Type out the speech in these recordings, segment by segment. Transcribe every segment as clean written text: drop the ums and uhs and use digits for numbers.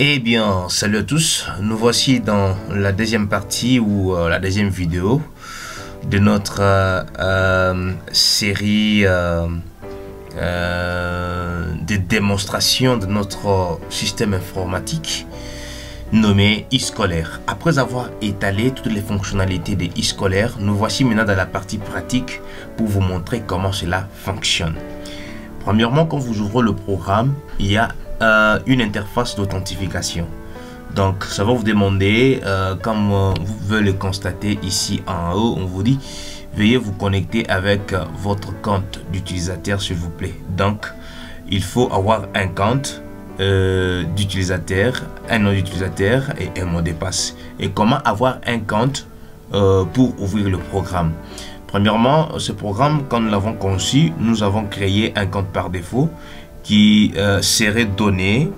Eh bien, salut à tous, nous voici dans la deuxième partie ou la deuxième vidéo de notre série de démonstration de notre système informatique nommé e-scolaire. Après avoir étalé toutes les fonctionnalités de e-scolaire, nous voici maintenant dans la partie pratique pour vous montrer comment cela fonctionne. Premièrement, quand vous ouvrez le programme, il y a une interface d'authentification. Donc ça va vous demander, comme vous pouvez le constater ici en haut, on vous dit veuillez vous connecter avec votre compte d'utilisateur s'il vous plaît. Donc il faut avoir un compte d'utilisateur, un nom d'utilisateur et un mot de passe. Et comment avoir un compte pour ouvrir le programme? Premièrement, ce programme, quand nous l'avons conçu, nous avons créé un compte par défaut qui serait donné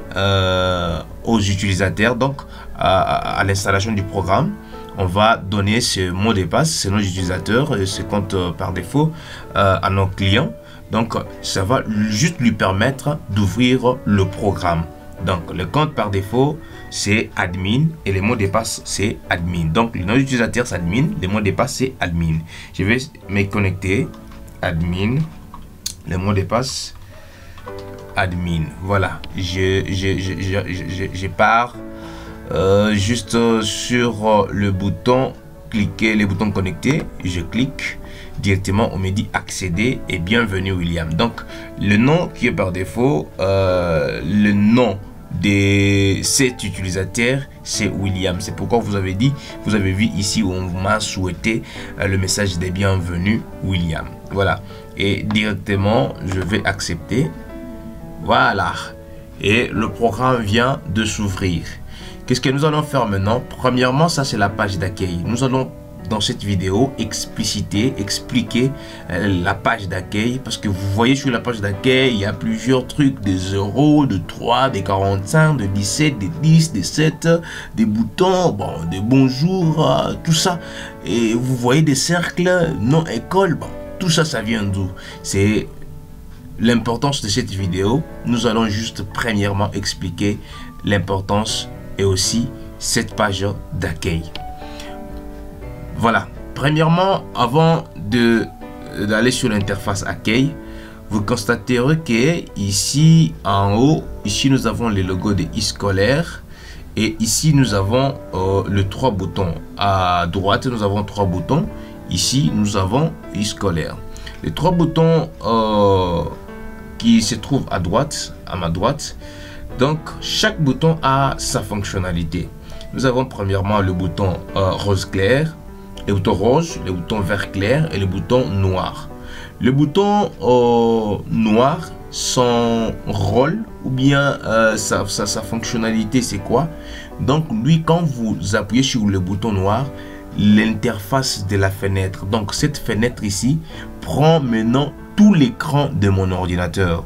aux utilisateurs. Donc à l'installation du programme, on va donner ce mot de passe, ce nom d'utilisateur et ce compte par défaut à nos clients. Donc ça va juste lui permettre d'ouvrir le programme. Donc le compte par défaut c'est admin et le mot de passe c'est admin. Donc le nom d'utilisateur c'est admin, le mot de passe c'est admin. Je vais me connecter, admin, le mot de passe admin. Voilà, je pars juste sur le bouton cliquer, le bouton connecter, je clique directement, on me dit accéder et bienvenue William. Donc le nom qui est par défaut, le nom de cet utilisateur c'est William. C'est pourquoi vous avez vu ici où on m'a souhaité le message de bienvenue William. Voilà, et directement je vais accepter. Voilà, et le programme vient de s'ouvrir. Qu'est-ce que nous allons faire maintenant? Premièrement, ça c'est la page d'accueil. Nous allons dans cette vidéo expliquer la page d'accueil, parce que vous voyez sur la page d'accueil il y a plusieurs trucs, des 0, de 3, des 45, de 17, des 10, des 7, des boutons, bon, des bonjours, tout ça. Et vous voyez des cercles, non école, bon, tout ça, ça vient d'où? C'est l'importance de cette vidéo. Nous allons juste premièrement expliquer l'importance et aussi cette page d'accueil. Voilà, premièrement, avant d'aller sur l'interface accueil, vous constaterez que ici en haut, ici nous avons le logo de e-scolaire et ici nous avons les 3 boutons. À droite nous avons 3 boutons, ici nous avons e-scolaire. Les 3 boutons qui se trouvent à droite, à ma droite, donc chaque bouton a sa fonctionnalité. Nous avons premièrement le bouton rose clair, le bouton rose, le bouton vert clair et le bouton noir. Le bouton noir, son rôle ou bien sa fonctionnalité c'est quoi? Donc lui, quand vous appuyez sur le bouton noir, l'interface de la fenêtre, donc cette fenêtre ici prend maintenant tout l'écran de mon ordinateur.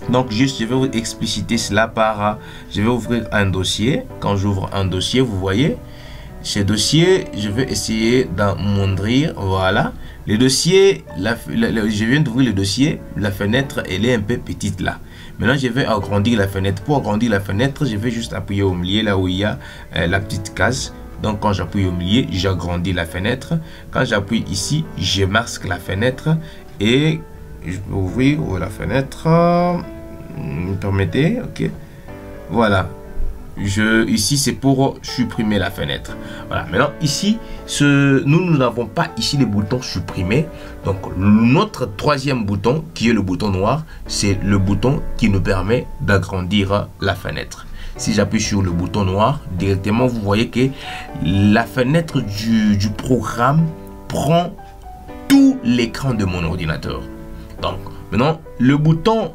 Donc juste je vais vous expliciter cela par je vais ouvrir un dossier. Quand j'ouvre un dossier, vous voyez ce dossier, je vais essayer d'en montrer. Voilà, le dossier, je viens d'ouvrir le dossier, la fenêtre elle est un peu petite là. Maintenant je vais agrandir la fenêtre. Pour agrandir la fenêtre, je vais juste appuyer au milieu là où il y a la petite case. Donc quand j'appuie au milieu, j'agrandis la fenêtre. Quand j'appuie ici, je masque la fenêtre et je peux ouvrir la fenêtre. Me permettez? Ok. Voilà. Ici c'est pour supprimer la fenêtre. Voilà. Maintenant ici, nous n'avons pas ici les boutons supprimés. Donc notre troisième bouton qui est le bouton noir, c'est le bouton qui nous permet d'agrandir la fenêtre. Si j'appuie sur le bouton noir, directement vous voyez que la fenêtre du programme prend tout l'écran de mon ordinateur. Donc maintenant le bouton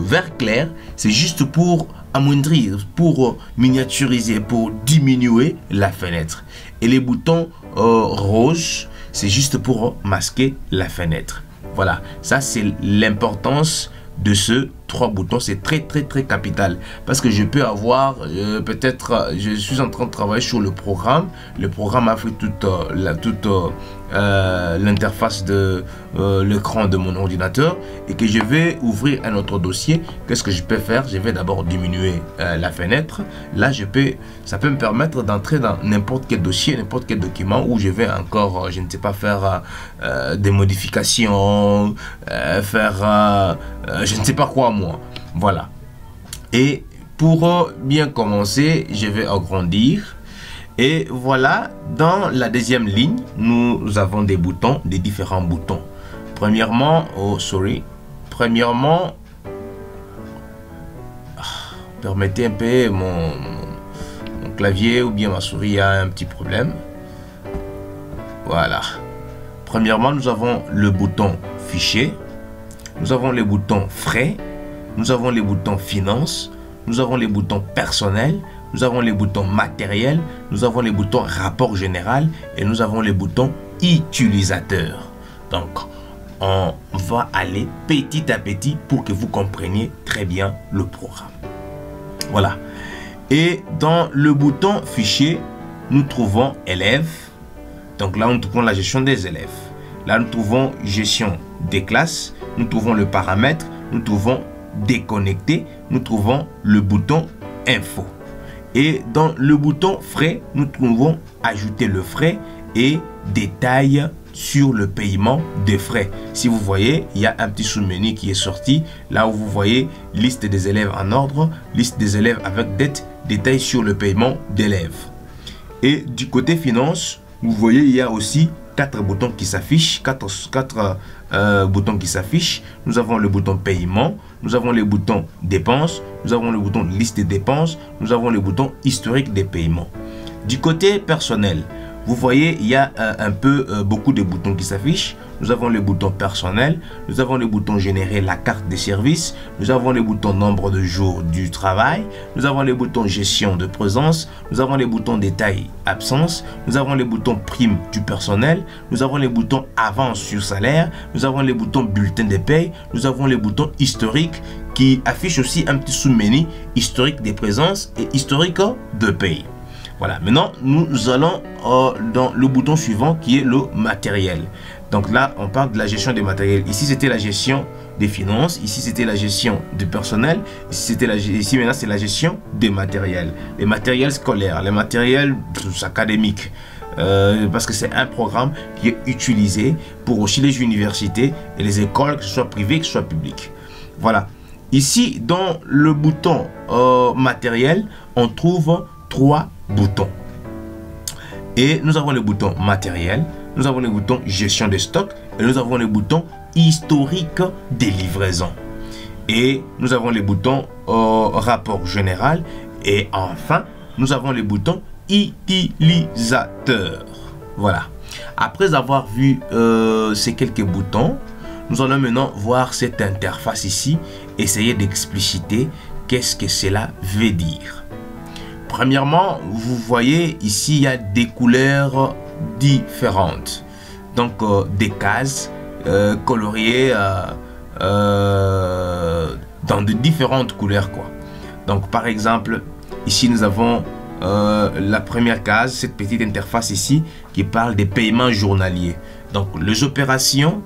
vert clair c'est juste pour amoindrir, pour miniaturiser, pour diminuer la fenêtre, et les boutons rose c'est juste pour masquer la fenêtre. Voilà, ça c'est l'importance de ce 3 boutons. C'est très capital, parce que je peux avoir peut-être je suis en train de travailler sur le programme a fait toute l'interface de l'écran de mon ordinateur et que je vais ouvrir un autre dossier, qu'est-ce que je peux faire? Je vais d'abord diminuer la fenêtre. Là, ça peut me permettre d'entrer dans n'importe quel dossier, n'importe quel document où je vais encore, je ne sais pas, faire des modifications, faire je ne sais pas quoi moi. Voilà. Et pour bien commencer, je vais agrandir. Et voilà, dans la deuxième ligne, nous avons des boutons, des différents boutons. Premièrement, premièrement, permettez un peu, mon clavier ou bien ma souris a un petit problème. Voilà. Premièrement, nous avons le bouton fichier, nous avons les boutons frais, nous avons les boutons finances, nous avons les boutons personnels, nous avons les boutons matériels, nous avons les boutons rapport général et nous avons les boutons utilisateur. Donc, on va aller petit à petit pour que vous compreniez très bien le programme. Voilà. Et dans le bouton fichier, nous trouvons élèves. Donc là, nous trouvons la gestion des élèves. Là, nous trouvons gestion des classes. Nous trouvons le paramètre. Nous trouvons déconnecter. Nous trouvons le bouton info. Et dans le bouton frais, nous trouvons ajouter le frais et détails sur le paiement des frais. Si vous voyez, il y a un petit sous-menu qui est sorti. Là où vous voyez liste des élèves en ordre, liste des élèves avec dette, détails sur le paiement d'élèves. Et du côté finance, vous voyez, il y a aussi 4 boutons qui s'affichent, 4 boutons qui s'affichent. Nous avons le bouton paiement, nous avons les boutons dépenses, nous avons le bouton liste des dépenses, nous avons le bouton historique des paiements. Du côté personnel, vous voyez, il y a beaucoup de boutons qui s'affichent. Nous avons le bouton personnel, nous avons le bouton générer la carte de service, nous avons le bouton nombre de jours du travail, nous avons le bouton gestion de présence, nous avons les boutons détail absence, nous avons les boutons prime du personnel, nous avons les boutons avance sur salaire, nous avons les boutons bulletin de paye, nous avons les boutons historique qui affichent aussi un petit sous-menu historique des présences et historique de paye. Voilà, maintenant nous allons dans le bouton suivant qui est le matériel. Donc là, on parle de la gestion des matériels. Ici, c'était la gestion des finances. Ici, c'était la gestion du personnel. Ici, maintenant, c'est la gestion des matériels. Les matériels scolaires, les matériels académiques. Parce que c'est un programme qui est utilisé pour aussi les universités et les écoles, que ce soit privées, que ce soit publiques. Voilà. Ici, dans le bouton matériel, on trouve 3 boutons. Et nous avons le bouton matériel, nous avons le bouton gestion de stock et nous avons le bouton historique des livraisons. Et nous avons les boutons rapport général et enfin nous avons les boutons utilisateur. Voilà. Après avoir vu ces quelques boutons, nous allons maintenant voir cette interface ici, essayer d'expliciter qu'est-ce que cela veut dire. Premièrement, vous voyez ici, il y a des couleurs différentes. Donc, des cases coloriées dans de différentes couleurs, quoi. Donc, par exemple, ici, nous avons la première case, cette petite interface ici, qui parle des paiements journaliers. Donc, les opérations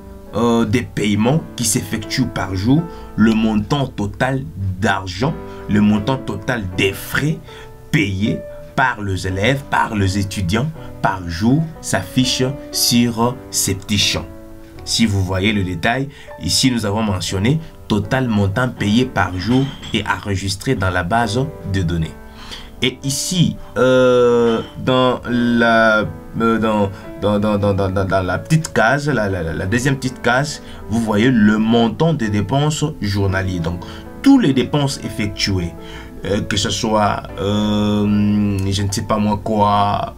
des paiements qui s'effectuent par jour, le montant total d'argent, le montant total des frais payés par les élèves, par les étudiants, par jour, s'affiche sur ces petits champs. Si vous voyez le détail, ici nous avons mentionné total montant payé par jour et enregistré dans la base de données. Et ici, dans la petite case, la deuxième petite case, vous voyez le montant des dépenses journalières. Donc, toutes les dépenses effectuées, que ce soit, je ne sais pas moi quoi,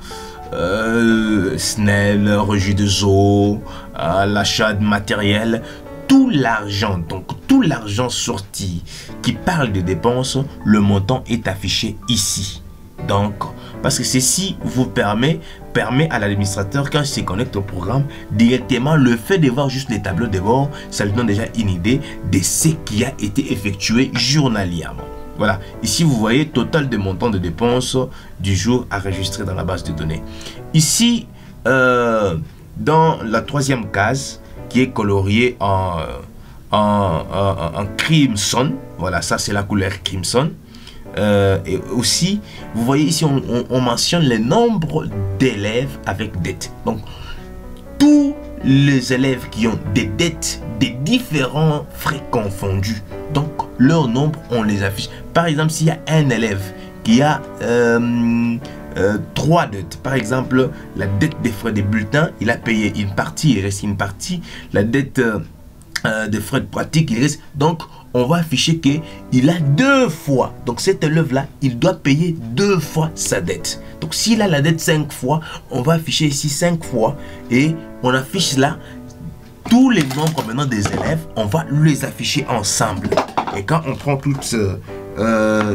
SNEL, rejet de eaux, l'achat de matériel, tout l'argent, donc tout l'argent sorti qui parle de dépenses, le montant est affiché ici. Donc, parce que ceci vous permet à l'administrateur, quand il se connecte au programme, directement, le fait de voir juste les tableaux de bord, ça lui donne déjà une idée de ce qui a été effectué journalièrement. Voilà, ici vous voyez total de montant de dépenses du jour enregistré dans la base de données. Ici, dans la troisième case qui est coloriée en crimson, voilà, ça c'est la couleur crimson. Et aussi, vous voyez ici, on mentionne les nombres d'élèves avec dette. Donc, tous les élèves qui ont des dettes, des différents frais confondus, donc leur nombre, on les affiche. Par exemple, s'il y a un élève qui a 3 dettes, par exemple, la dette des frais des bulletins, il a payé une partie, il reste une partie. La dette des frais de pratique, il reste. Donc, on va afficher qu'il a 2 fois. Donc, cet élève-là, il doit payer 2 fois sa dette. Donc, s'il a la dette 5 fois, on va afficher ici 5 fois. Et on affiche là tous les nombres maintenant des élèves. On va les afficher ensemble. Et quand on prend toutes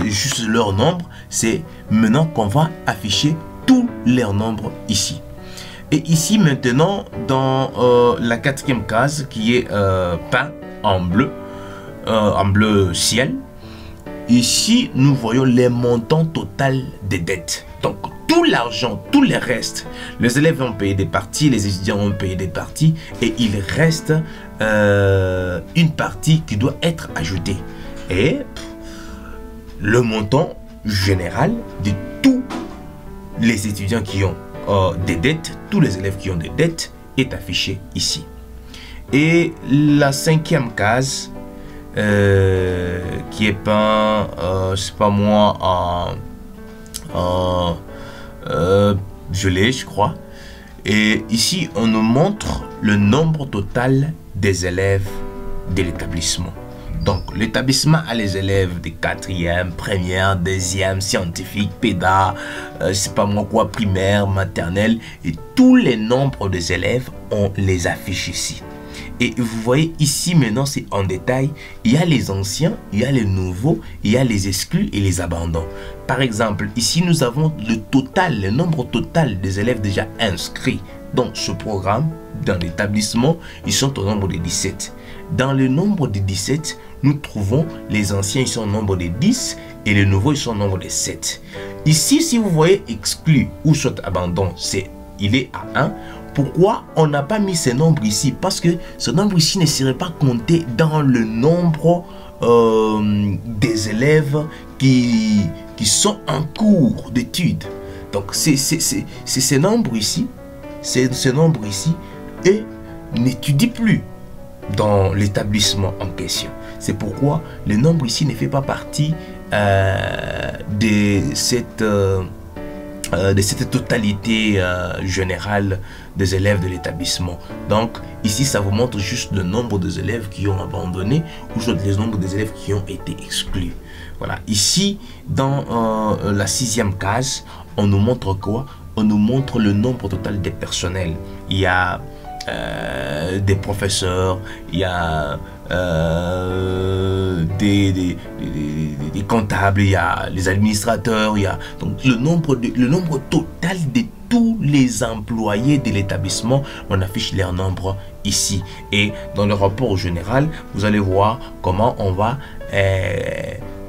juste leur nombre, c'est maintenant qu'on va afficher tous leurs nombres ici. Et ici maintenant, dans la 4e case qui est peint en bleu ciel, ici nous voyons les montants total des dettes. Donc tout l'argent, tous les restes, les élèves ont payé des parties, les étudiants ont payé des parties, et il reste une partie qui doit être ajoutée. Et le montant général de tous les étudiants qui ont des dettes, tous les élèves qui ont des dettes est affiché ici. Et la 5e case qui est peint, c'est pas moi, en gelé, je crois. Et ici, on nous montre le nombre total des élèves de l'établissement. Donc, l'établissement a les élèves de 4e, première, 2e, scientifique, péda, c'est pas moi quoi, primaire, maternelle. Et tous les nombres des élèves, on les affiche ici. Et vous voyez ici maintenant, c'est en détail. Il y a les anciens, il y a les nouveaux, il y a les exclus et les abandons. Par exemple, ici, nous avons le total, le nombre total des élèves déjà inscrits dans ce programme, dans l'établissement. Ils sont au nombre de 17. Dans le nombre de 17, nous trouvons les anciens, ils sont au nombre de 10 et les nouveaux, ils sont au nombre de 7. Ici, si vous voyez exclu ou soit abandon, il est à 1. Pourquoi on n'a pas mis ce nombre ici? Parce que ce nombre ici ne serait pas compté dans le nombre des élèves qui sont en cours d'études. Donc, c'est ce nombre ici, et n'étudie plus dans l'établissement en question. C'est pourquoi le nombre ici ne fait pas partie de cette totalité générale des élèves de l'établissement. Donc ici, ça vous montre juste le nombre des élèves qui ont abandonné ou le nombre des élèves qui ont été exclus. Voilà. Ici, dans la 6e case, on nous montre quoi? On nous montre le nombre total des personnels. Il y a des professeurs, il y a des comptables, il y a les administrateurs, il y a donc le nombre total de tous les employés de l'établissement. On affiche leur nombre ici. Et dans le rapport général, vous allez voir comment on va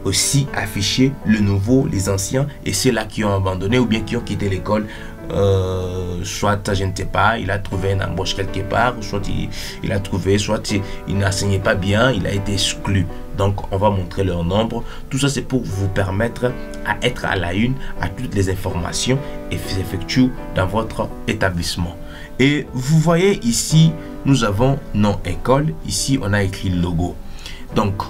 aussi afficher le nouveau, les anciens et ceux-là qui ont abandonné ou bien qui ont quitté l'école. Soit je ne sais pas, il a trouvé une embauche quelque part, soit il a trouvé, soit il n'enseignait pas bien, il a été exclu. Donc on va montrer leur nombre. Tout ça c'est pour vous permettre à être à la une à toutes les informations et s'effectuent dans votre établissement. Et vous voyez ici, nous avons nom école, ici on a écrit logo. Donc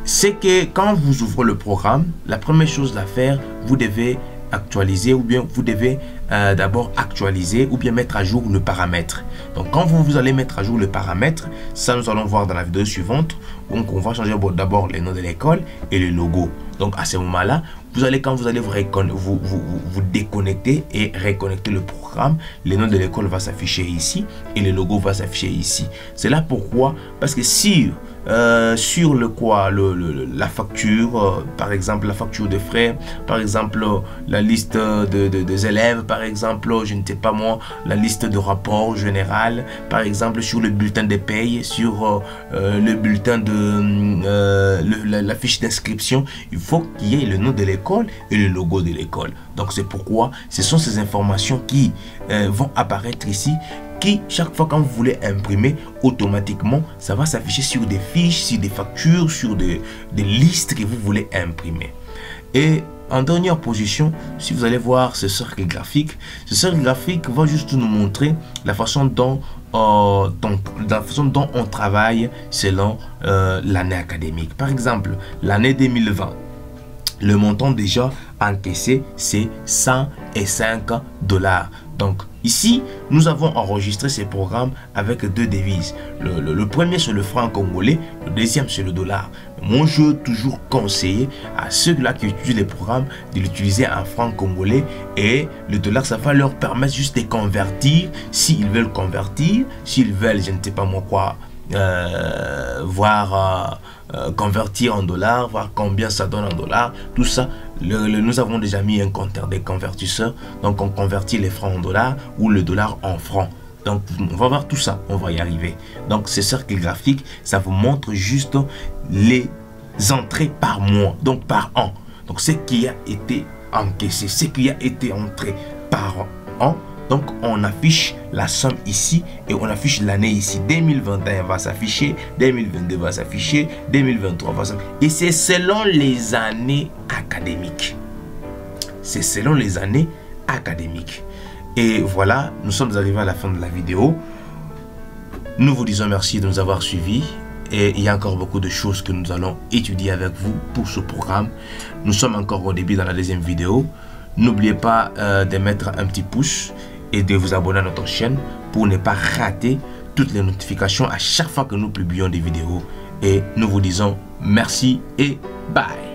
c'est que quand vous ouvrez le programme, la première chose à faire, vous devez actualiser ou bien vous devez d'abord actualiser ou bien mettre à jour le paramètre. Donc quand vous allez mettre à jour le paramètre, ça nous allons voir dans la vidéo suivante. Donc on va changer d'abord les noms de l'école et le logo. Donc à ce moment là, vous allez, quand vous allez vous déconnecter et reconnecter le programme, le nom de l'école va s'afficher ici et le logo va s'afficher ici. C'est là pourquoi, parce que si sur la facture, par exemple la facture de frais, par exemple la liste des élèves, par exemple, je ne sais pas moi, la liste de rapport général, par exemple sur le bulletin de paye, sur le bulletin de la fiche d'inscription, il faut qu'il y ait le nom de l'école et le logo de l'école. Donc c'est pourquoi ce sont ces informations qui vont apparaître ici qui, chaque fois quand vous voulez imprimer, automatiquement, ça va s'afficher sur des fiches, sur des factures, sur des listes que vous voulez imprimer. Et en dernière position, si vous allez voir ce cercle graphique va juste nous montrer la façon dont on travaille selon l'année académique. Par exemple, l'année 2020, le montant déjà encaissé, c'est 105 $. Donc ici, nous avons enregistré ces programmes avec deux devises. Le premier, c'est le franc congolais, le deuxième, c'est le dollar. Moi, je veux toujours conseiller à ceux-là qui utilisent les programmes de l'utiliser en franc congolais, et le dollar, ça va leur permettre juste de convertir, s'ils veulent convertir, s'ils veulent, je ne sais pas moi quoi, convertir en dollars, voir combien ça donne en dollars, tout ça. Nous avons déjà mis un compteur des convertisseurs, donc on convertit les francs en dollars ou le dollar en francs. Donc on va voir tout ça, on va y arriver. Donc ce cercle graphique, ça vous montre juste les entrées par mois, donc par an. Donc ce qui a été encaissé, ce qui a été entré par an. Donc on affiche la somme ici et on affiche l'année ici. 2021 va s'afficher, 2022 va s'afficher, 2023 va s'afficher. Et c'est selon les années académiques. C'est selon les années académiques. Et voilà, nous sommes arrivés à la fin de la vidéo. Nous vous disons merci de nous avoir suivis. Et il y a encore beaucoup de choses que nous allons étudier avec vous pour ce programme. Nous sommes encore au début dans la deuxième vidéo. N'oubliez pas de mettre un petit pouce et de vous abonner à notre chaîne pour ne pas rater toutes les notifications à chaque fois que nous publions des vidéos. Et nous vous disons merci et bye.